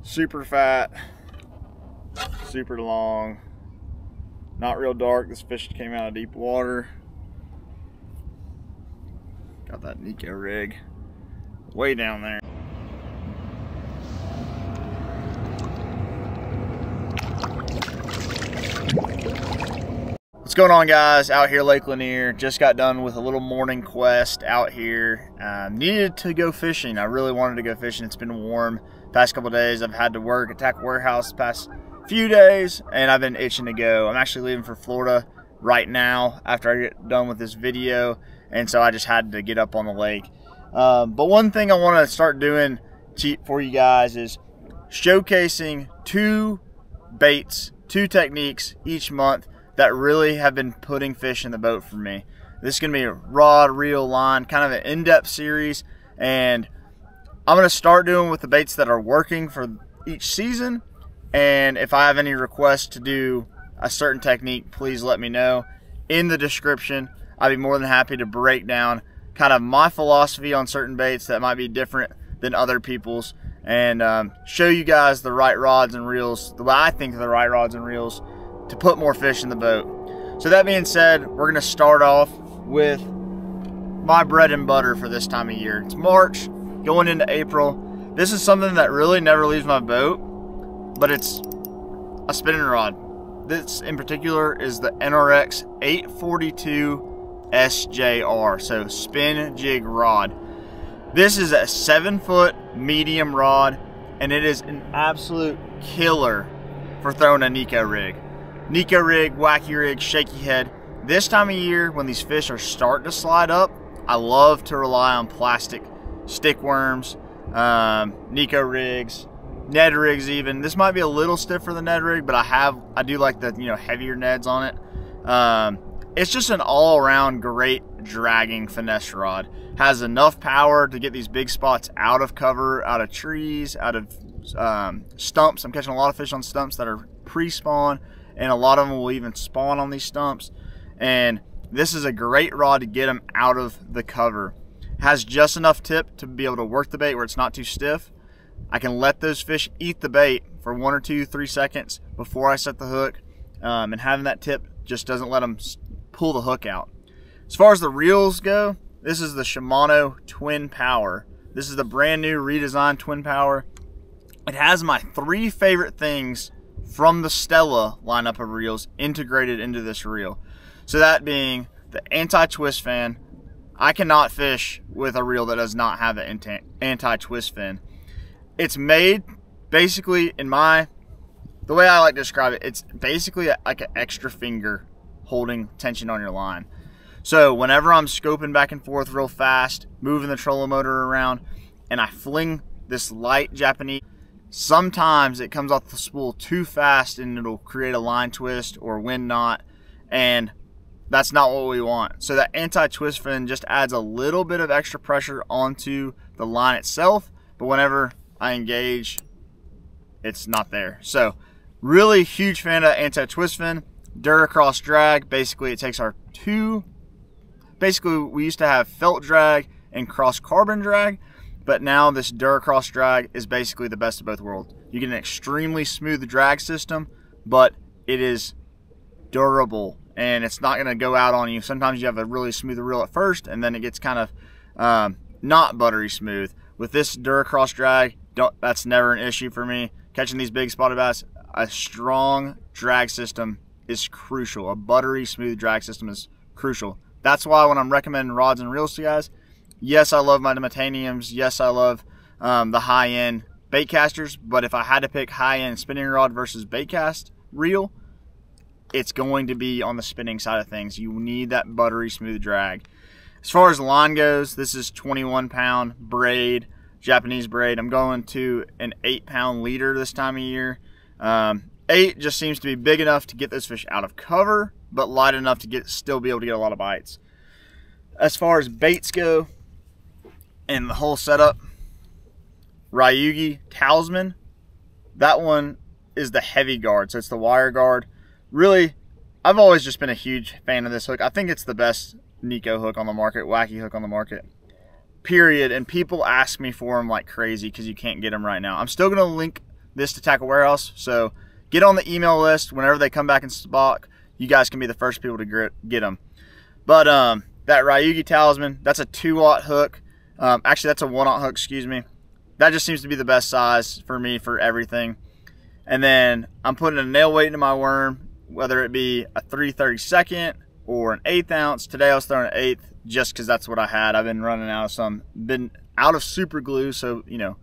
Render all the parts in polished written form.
Super fat, super long, not real dark. This fish came out of deep water. Got that NEKO rig way down there. What's going on, guys? Out here Lake Lanier. Just got done with a little morning quest out here. Needed to go fishing. I really wanted to go fishing. It's been warm past couple days. I've had to work at Tackle Warehouse the past few days, and I've been itching to go. I'm actually leaving for Florida right now after I get done with this video, and so I just had to get up on the lake. But one thing I want to start doing for you guys is showcasing two baits, two techniques each month that really have been putting fish in the boat for me. This is going to be a rod, reel, line, kind of an in-depth series, and I'm going to start doing with the baits that are working for each season. And if I have any requests to do a certain technique, please let me know in the description. I'd be more than happy to break down kind of my philosophy on certain baits that might be different than other people's, and show you guys the right rods and reels, the way I think of the right rods and reels to put more fish in the boat. So that being said, we're going to start off with my bread and butter for this time of year. It's March, going into April. This is something that really never leaves my boat, but it's a spinning rod. This in particular is the NRX 842 SJR, so spin jig rod. This is a 7-foot medium rod, and it is an absolute killer for throwing a NEKO rig. NEKO rig, wacky rig, shaky head. This time of year when these fish are starting to slide up, I love to rely on plastic stick worms, NEKO rigs, Ned rigs even. This might be a little stiff for the Ned rig, but I do like the heavier Neds on it. It's just an all-around great dragging finesse rod. Has enough power to get these big spots out of cover, out of trees, out of stumps. I'm catching a lot of fish on stumps that are pre-spawn, and a lot of them will even spawn on these stumps. And this is a great rod to get them out of the cover. Has just enough tip to be able to work the bait where it's not too stiff. I can let those fish eat the bait for 1 or 2, 3 seconds before I set the hook, and having that tip just doesn't let them pull the hook out. As far as the reels go, this is the Shimano Twin Power. This is the brand new redesigned Twin Power. It has my 3 favorite things from the Stella lineup of reels integrated into this reel. So that being the anti-twist fin. I cannot fish with a reel that does not have an anti-twist fin. It's made basically, the way I like to describe it, it's basically like an extra finger holding tension on your line. So whenever I'm scoping back and forth real fast, moving the trolling motor around, and I fling this light Japanese, sometimes it comes off the spool too fast and it'll create a line twist or wind knot, and that's not what we want. So that anti-twist fin just adds a little bit of extra pressure onto the line itself, but whenever I engage, it's not there. So really huge fan of anti-twist fin. Duracross drag, basically it takes our we used to have felt drag and cross carbon drag, but now this Duracross drag is basically the best of both worlds. You get an extremely smooth drag system, but it is durable and it's not going to go out on you. Sometimes you have a really smooth reel at first and then it gets kind of not buttery smooth. With this Duracross drag, that's never an issue for me. Catching these big spotted bass, a strong drag system is crucial. A buttery smooth drag system is crucial. That's why when I'm recommending rods and reels to you guys, yes, I love my titaniums. Yes, I love the high-end bait casters, but if I had to pick high-end spinning rod versus bait cast reel, it's going to be on the spinning side of things. You need that buttery smooth drag. As far as line goes, this is 21-pound braid, Japanese braid. I'm going to an 8-pound leader this time of year. 8 just seems to be big enough to get those fish out of cover, but light enough to still be able to get a lot of bites. As far as baits go and the whole setup, Ryugi Talisman, that one is the heavy guard, so it's the wire guard. Really, I've always just been a huge fan of this hook. I think it's the best NEKO hook on the market, wacky hook on the market, period. And people ask me for them like crazy because you can't get them right now. I'm still going to link this to Tackle Warehouse. So get on the email list. Whenever they come back in stock, you guys can be the first people to get them. But that Ryugi Talisman, that's a 2-aught hook. Actually, that's a 1-aught hook, excuse me. That just seems to be the best size for me for everything. And then I'm putting a nail weight into my worm, whether it be a 3/32 or an 1/8 ounce. Today I was throwing an 1/8 just because that's what I had. I've been running out of been out of super glue, so you know,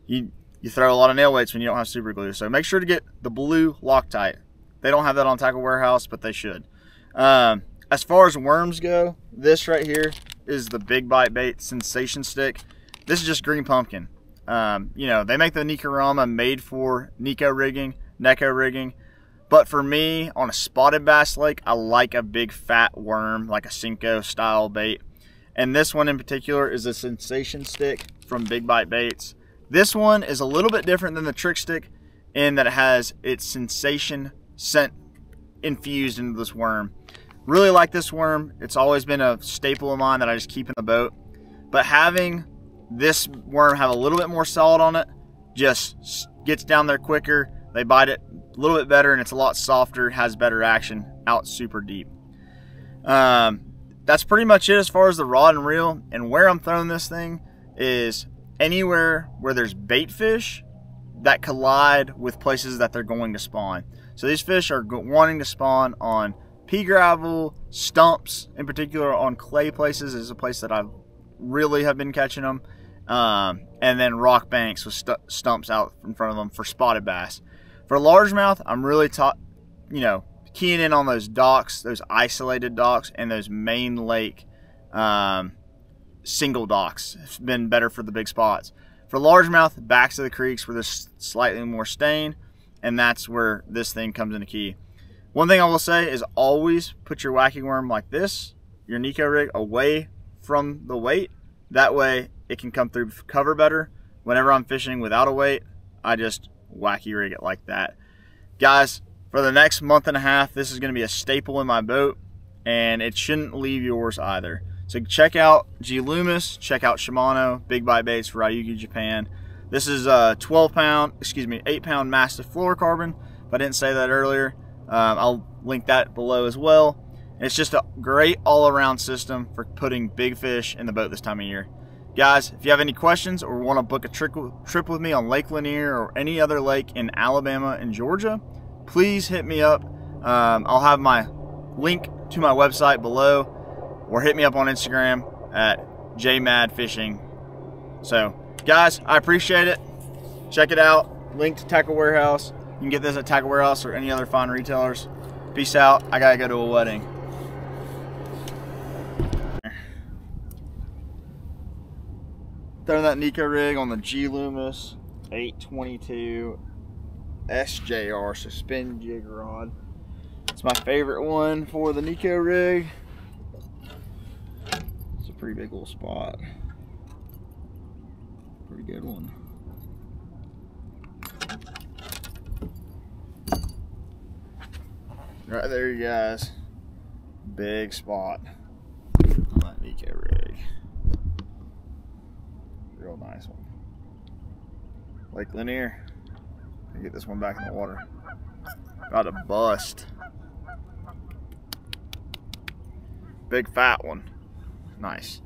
you throw a lot of nail weights when you don't have super glue. So make sure to get the blue Loctite. They don't have that on Tackle Warehouse, but they should. As far as worms go, this right here is the Big Bite Bait Sensation Stick. This is just green pumpkin. You know, they make the Nikorama made for NEKO rigging. But for me, on a spotted bass lake, I like a big fat worm, like a Senko style bait. And this one in particular is a Sensation Stick from Big Bite Baits. This one is a little bit different than the Trick Stick in that it has its sensation scent infused into this worm. Really like this worm. It's always been a staple of mine that I just keep in the boat. But having this worm have a little bit more solid on it just gets down there quicker. They bite it a little bit better and it's a lot softer, has better action out super deep. That's pretty much it as far as the rod and reel. And where I'm throwing this thing is anywhere where there's bait fish that collide with places that they're going to spawn. So these fish are wanting to spawn on pea gravel, stumps, in particular on clay places is a place that I really have been catching them. And then rock banks with stumps out in front of them for spotted bass. For largemouth, I'm really keying in on those docks, those isolated docks, and those main lake single docks. It's been better for the big spots. For largemouth, backs of the creeks where there's slightly more stain, and that's where this thing comes into key. One thing I will say is always put your whacking worm like this, your NEKO rig, away from the weight. That way it can come through cover better. Whenever I'm fishing without a weight, I just wacky rig it like that. Guys, for the next month and a half, this is going to be a staple in my boat, and it shouldn't leave yours either. So check out G Loomis, check out Shimano, Big Bite Baits, Ryugi Japan. This is a 8-pound mastiff fluorocarbon. If I didn't say that earlier, I'll link that below as well. And it's just a great all-around system for putting big fish in the boat this time of year. Guys, if you have any questions or want to book a trip with me on Lake Lanier or any other lake in Alabama and Georgia, please hit me up. I'll have my link to my website below, or hit me up on Instagram at jmadfishing. So, guys, I appreciate it. Check it out. Link to Tackle Warehouse. You can get this at Tackle Warehouse or any other fine retailers. Peace out. I gotta go to a wedding. Throwing that NEKO rig on the G Loomis 822 SJR suspend jig rod. It's my favorite one for the NEKO rig. It's a pretty big little spot. Pretty good one. Right there, you guys. Big spot on that NEKO rig. Real nice one. Lake Lanier. Get this one back in the water. Got a bust. Big fat one. Nice.